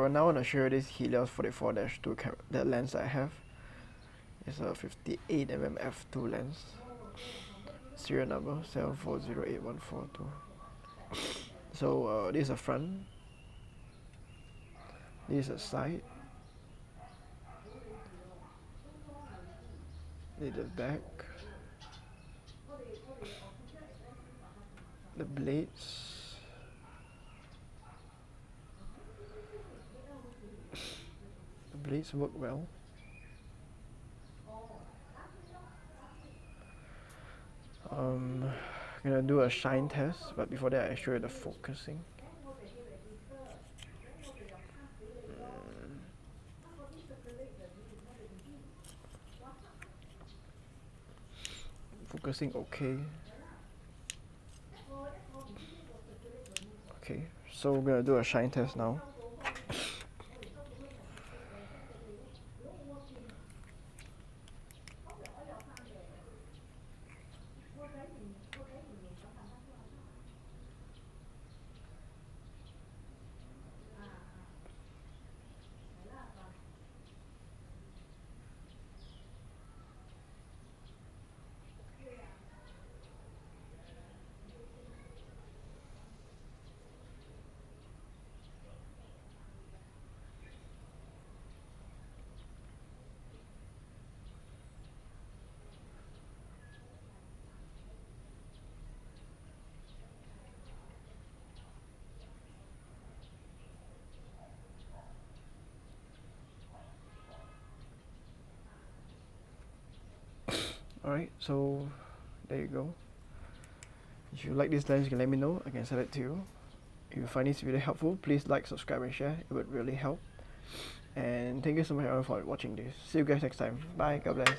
So now I want to show you this Helios 44-2 camera. The lens I have is a 58mm f2 lens. Serial number 7408142. So this is the front. This is the side. This is the back. The blades. The blades work well. I'm gonna do a shine test, but before that I show you the focusing. Focusing okay. Okay, so we're gonna do a shine test now. Alright, so there you go. If you like this lens, you can let me know. I can sell it to you. If you find this video helpful, please like, subscribe and share. It would really help. And thank you so much everyone for watching this. See you guys next time. Bye. God bless.